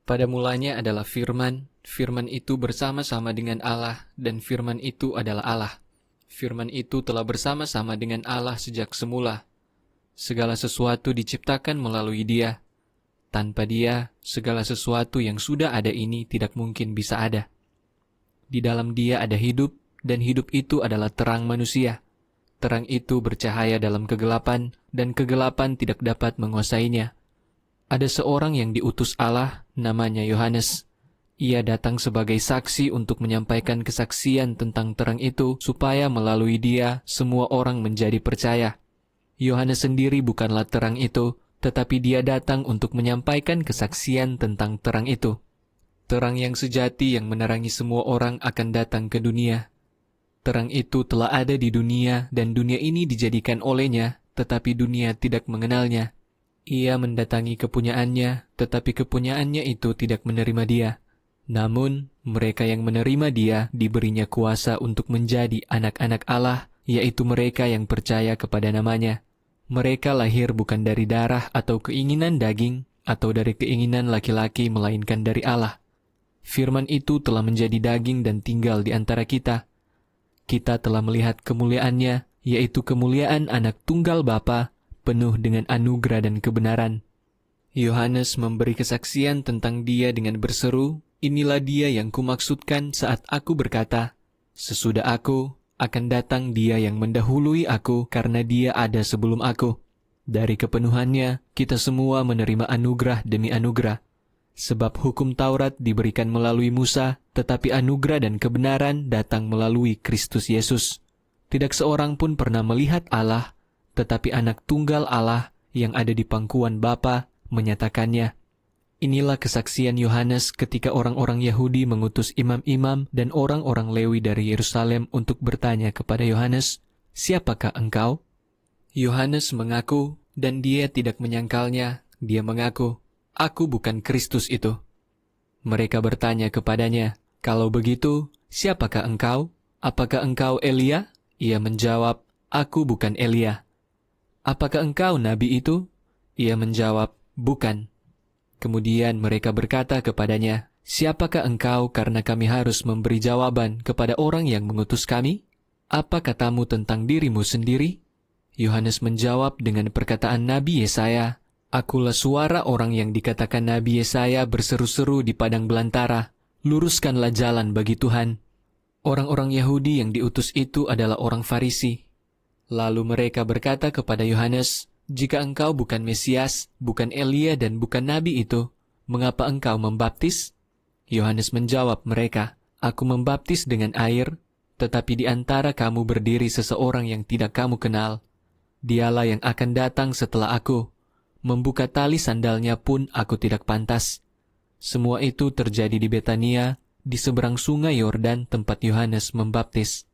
Pada mulanya adalah Firman, Firman itu bersama-sama dengan Allah, dan Firman itu adalah Allah. Firman itu telah bersama-sama dengan Allah sejak semula. Segala sesuatu diciptakan melalui Dia. Tanpa Dia, segala sesuatu yang sudah ada ini tidak mungkin bisa ada. Di dalam Dia ada hidup, dan hidup itu adalah terang manusia. Terang itu bercahaya dalam kegelapan, dan kegelapan tidak dapat menguasainya. Ada seorang yang diutus Allah, namanya Yohanes. Ia datang sebagai saksi untuk menyampaikan kesaksian tentang terang itu, supaya melalui dia semua orang menjadi percaya. Yohanes sendiri bukanlah terang itu, tetapi dia datang untuk menyampaikan kesaksian tentang terang itu. Terang yang sejati yang menerangi semua orang akan datang ke dunia. Terang itu telah ada di dunia, dan dunia ini dijadikan olehnya, tetapi dunia tidak mengenalnya. Ia mendatangi kepunyaannya, tetapi kepunyaannya itu tidak menerima dia. Namun, mereka yang menerima dia diberinya kuasa untuk menjadi anak-anak Allah, yaitu mereka yang percaya kepada namanya. Mereka lahir bukan dari darah atau keinginan daging, atau dari keinginan laki-laki, melainkan dari Allah. Firman itu telah menjadi daging dan tinggal di antara kita. Kita telah melihat kemuliaannya, yaitu kemuliaan anak tunggal Bapa, penuh dengan anugerah dan kebenaran. Yohanes memberi kesaksian tentang dia dengan berseru, "Inilah dia yang kumaksudkan saat aku berkata, sesudah aku akan datang dia yang mendahului aku karena dia ada sebelum aku." Dari kepenuhannya, kita semua menerima anugerah demi anugerah. Sebab hukum Taurat diberikan melalui Musa, tetapi anugerah dan kebenaran datang melalui Kristus Yesus. Tidak seorang pun pernah melihat Allah, tetapi anak tunggal Allah yang ada di pangkuan Bapa menyatakannya. Inilah kesaksian Yohanes ketika orang-orang Yahudi mengutus imam-imam dan orang-orang Lewi dari Yerusalem untuk bertanya kepada Yohanes, "Siapakah engkau?" Yohanes mengaku, dan dia tidak menyangkalnya. Dia mengaku, "Aku bukan Kristus itu." Mereka bertanya kepadanya, "Kalau begitu, siapakah engkau? Apakah engkau Elia?" Ia menjawab, "Aku bukan Elia." "Apakah engkau nabi itu?" Ia menjawab, "Bukan." Kemudian mereka berkata kepadanya, "Siapakah engkau karena kami harus memberi jawaban kepada orang yang mengutus kami? Apa katamu tentang dirimu sendiri?" Yohanes menjawab dengan perkataan Nabi Yesaya, "Akulah suara orang yang dikatakan Nabi Yesaya berseru-seru di padang belantara, luruskanlah jalan bagi Tuhan." Orang-orang Yahudi yang diutus itu adalah orang Farisi. Lalu mereka berkata kepada Yohanes, "Jika engkau bukan Mesias, bukan Elia dan bukan Nabi itu, mengapa engkau membaptis?" Yohanes menjawab mereka, "Aku membaptis dengan air, tetapi di antara kamu berdiri seseorang yang tidak kamu kenal. Dialah yang akan datang setelah aku. Membuka tali sandalnya pun aku tidak pantas." Semua itu terjadi di Betania, di seberang sungai Yordan tempat Yohanes membaptis.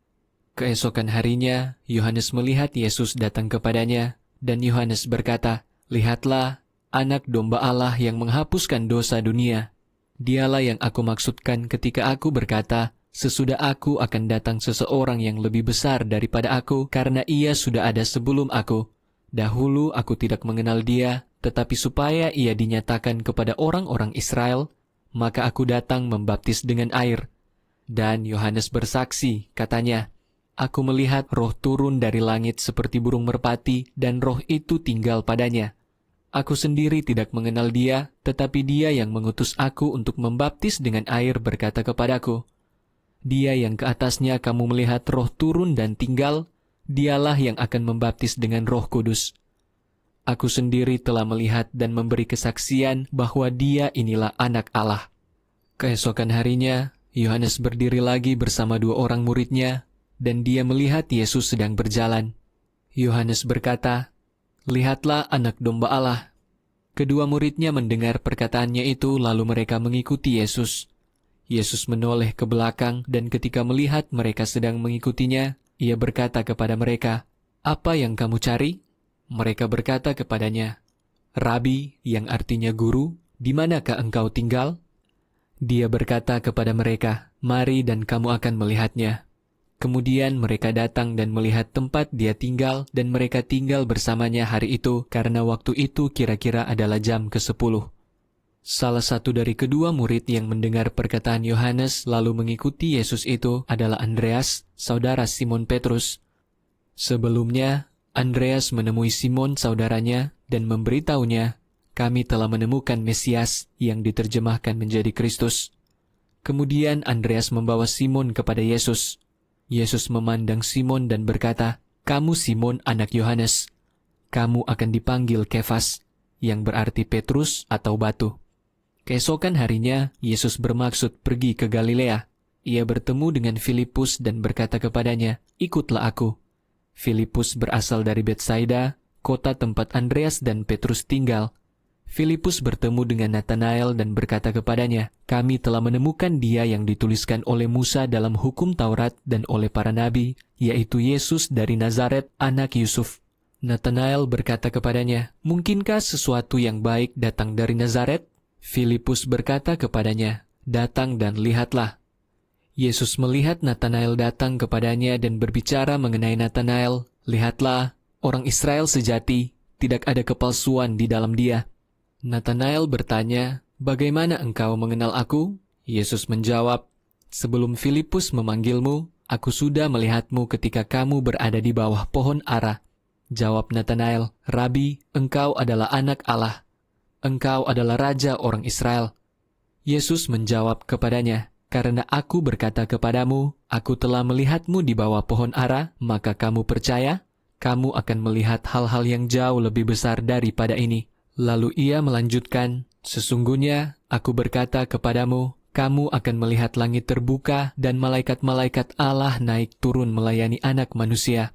Keesokan harinya, Yohanes melihat Yesus datang kepadanya, dan Yohanes berkata, "Lihatlah, anak domba Allah yang menghapuskan dosa dunia. Dialah yang aku maksudkan ketika aku berkata, sesudah aku akan datang seseorang yang lebih besar daripada aku, karena ia sudah ada sebelum aku. Dahulu aku tidak mengenal dia, tetapi supaya ia dinyatakan kepada orang-orang Israel, maka aku datang membaptis dengan air." Dan Yohanes bersaksi, katanya, "Aku melihat roh turun dari langit seperti burung merpati, dan roh itu tinggal padanya. Aku sendiri tidak mengenal dia, tetapi dia yang mengutus aku untuk membaptis dengan air berkata kepadaku, dia yang ke atasnya kamu melihat roh turun dan tinggal, dialah yang akan membaptis dengan Roh Kudus. Aku sendiri telah melihat dan memberi kesaksian bahwa dia inilah anak Allah." Keesokan harinya, Yohanes berdiri lagi bersama 2 orang muridnya, dan dia melihat Yesus sedang berjalan. Yohanes berkata, "Lihatlah anak domba Allah." Kedua muridnya mendengar perkataannya itu, lalu mereka mengikuti Yesus. Yesus menoleh ke belakang, dan ketika melihat mereka sedang mengikutinya, ia berkata kepada mereka, "Apa yang kamu cari?" Mereka berkata kepadanya, "Rabi," yang artinya guru, "di manakah engkau tinggal?" Dia berkata kepada mereka, "Mari dan kamu akan melihatnya." Kemudian mereka datang dan melihat tempat dia tinggal, dan mereka tinggal bersamanya hari itu, karena waktu itu kira-kira adalah jam ke-10. Salah satu dari kedua murid yang mendengar perkataan Yohanes lalu mengikuti Yesus itu adalah Andreas, saudara Simon Petrus. Sebelumnya, Andreas menemui Simon saudaranya dan memberitahunya, "Kami telah menemukan Mesias," yang diterjemahkan menjadi Kristus. Kemudian Andreas membawa Simon kepada Yesus. Yesus memandang Simon dan berkata, "Kamu Simon anak Yohanes. Kamu akan dipanggil Kefas," yang berarti Petrus atau batu. Keesokan harinya, Yesus bermaksud pergi ke Galilea. Ia bertemu dengan Filipus dan berkata kepadanya, "Ikutlah aku." Filipus berasal dari Betsaida, kota tempat Andreas dan Petrus tinggal. Filipus bertemu dengan Natanael dan berkata kepadanya, "Kami telah menemukan Dia yang dituliskan oleh Musa dalam hukum Taurat dan oleh para nabi, yaitu Yesus dari Nazaret, anak Yusuf." Natanael berkata kepadanya, "Mungkinkah sesuatu yang baik datang dari Nazaret?" Filipus berkata kepadanya, "Datang dan lihatlah." Yesus melihat Natanael datang kepadanya dan berbicara mengenai Natanael, "Lihatlah, orang Israel sejati, tidak ada kepalsuan di dalam dia." Natanael bertanya, "Bagaimana engkau mengenal aku?" Yesus menjawab, "Sebelum Filipus memanggilmu, aku sudah melihatmu ketika kamu berada di bawah pohon ara." Jawab Natanael, "Rabi, engkau adalah anak Allah. Engkau adalah Raja orang Israel." Yesus menjawab kepadanya, "Karena aku berkata kepadamu, aku telah melihatmu di bawah pohon ara, maka kamu percaya? Kamu akan melihat hal-hal yang jauh lebih besar daripada ini." Lalu ia melanjutkan, "Sesungguhnya aku berkata kepadamu, kamu akan melihat langit terbuka dan malaikat-malaikat Allah naik turun melayani Anak Manusia."